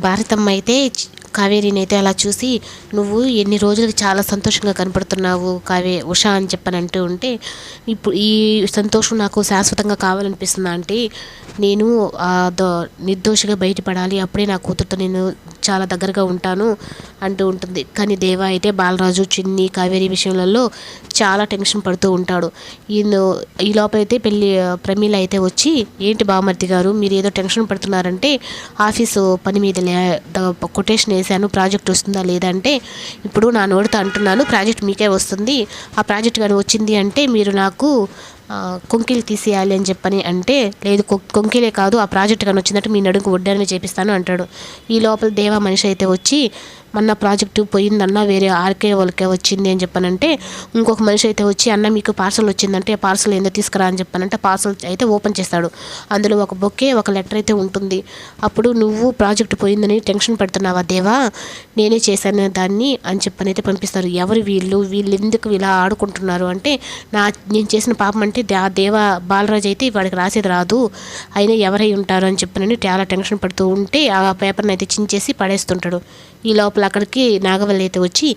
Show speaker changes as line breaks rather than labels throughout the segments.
భారతమ్మ అయితే కావేరిని అయితే అలా చూసి, నువ్వు ఎన్ని రోజులకి చాలా సంతోషంగా కనపడుతున్నావు ఉషా అని చెప్పని అంటూ ఉంటే, ఇప్పుడు ఈ సంతోషం నాకు శాశ్వతంగా కావాలనిపిస్తుంది అంటే నేను నిర్దోషిగా బయటపడాలి, అప్పుడే నా కూతురుతో నేను చాలా దగ్గరగా ఉంటాను అంటూ ఉంటుంది. కానీ దేవా అయితే బాలరాజు, చిన్ని, కావేరి విషయాలలో చాలా టెన్షన్ పడుతూ ఉంటాడు. ఈ లోపలైతే ప్రమీల అయితే వచ్చి, ఏంటి బామర్ది గారు మీరు ఏదో టెన్షన్ పడుతున్నారంటే, ఆఫీసు పని మీద కొటేషన్ వేసాను, ప్రాజెక్ట్ వస్తుందా లేదంటే, ఇప్పుడు నా నోటితో అంటున్నాను ప్రాజెక్ట్ మీకే వస్తుంది, ఆ ప్రాజెక్ట్ కానీ వచ్చింది అంటే మీరు నాకు కొంకిలు తీసేయాలి అని చెప్పని అంటే, లేదు కొంకిలే కాదు, ఆ ప్రాజెక్ట్ కానీ వచ్చిందంటే మీ నడుకు వడ్డానమే చేపిస్తాను అంటాడు. ఈ లోపల దేవా మనిషి అయితే వచ్చి, మొన్న ప్రాజెక్టు పోయిందన్న వేరే ఆర్కే వాళ్ళకే వచ్చింది అని చెప్పనంటే, ఇంకొక మనిషి అయితే వచ్చి, అన్న మీకు పార్సల్ వచ్చిందంటే పార్సల్ ఏందో తీసుకురా అని చెప్పనంటే పార్సల్ అయితే ఓపెన్ చేస్తాడు. అందులో ఒక బొకే, ఒక లెటర్ అయితే ఉంటుంది. అప్పుడు నువ్వు ప్రాజెక్టు పోయిందని టెన్షన్ పడుతున్నావా దేవా, నేనే చేశాను దాన్ని అని చెప్పని అయితే పంపిస్తారు. ఎవరు వీళ్ళు ఎందుకు ఇలా ఆడుకుంటున్నారు అంటే, నేను చేసిన పాపం అంటే దేవా బాలరాజు అయితే వాడికి రాసేది రాదు, అయినా ఎవరై ఉంటారు అని చెప్పనని చాలా టెన్షన్ పడుతూ ఉంటే ఆ పేపర్ని అయితే చించేసి పడేస్తుంటాడు. ఈ లోపల అక్కడికి నాగవల్లి అయితే వచ్చి,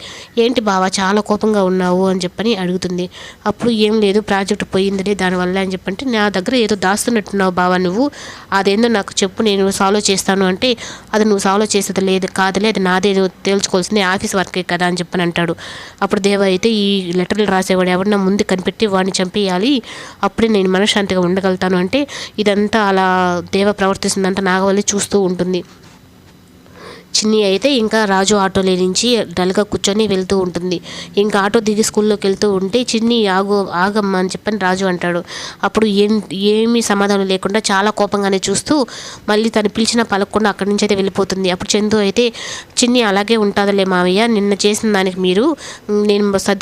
ఏంటి బావా చాలా కోపంగా ఉన్నావు అని చెప్పని అడుగుతుంది. అప్పుడు ఏం లేదు, ప్రాజెక్ట్ పోయిందిలే దానివల్ల అని చెప్పంటే, నా దగ్గర ఏదో దాస్తున్నట్టున్నావు బావా, నువ్వు అదేందో నాకు చెప్పు, నేను సాల్వ్ చేస్తాను అంటే, అది నువ్వు సాల్వ్ చేసేది లేదు కాదులే, అది నాదే తేల్చుకోవాల్సింది, ఆఫీస్ వర్కే కదా అని చెప్పని అంటాడు. అప్పుడు దేవ అయితే, ఈ లెటర్లు రాసేవాడు ఎవరన్నా ముందు కనిపెట్టి వాడిని చంపేయాలి, అప్పుడే నేను మనశ్శాంతిగా ఉండగలుగుతాను అంటే, ఇదంతా అలా దేవ ప్రవర్తిస్తుందంతా నాగవల్లి చూస్తూ ఉంటుంది. చిన్ని అయితే ఇంకా రాజు ఆటోలో నుంచి డల్గా కూర్చొని వెళ్తూ ఉంటుంది. ఇంకా ఆటో దిగి స్కూల్లోకి వెళ్తూ ఉంటే, చిన్ని ఆగమ్మా అని చెప్పని రాజు అంటాడు. అప్పుడు ఏమీ సమాధానం లేకుండా చాలా కోపంగానే చూస్తూ మళ్ళీ తను పిలిచిన పలకకుండా అక్కడి నుంచి అయితే వెళ్ళిపోతుంది. అప్పుడు చందు అయితే, చిన్ని అలాగే ఉంటుందిలే మావయ్య, నిన్న చేసిన దానికి నేను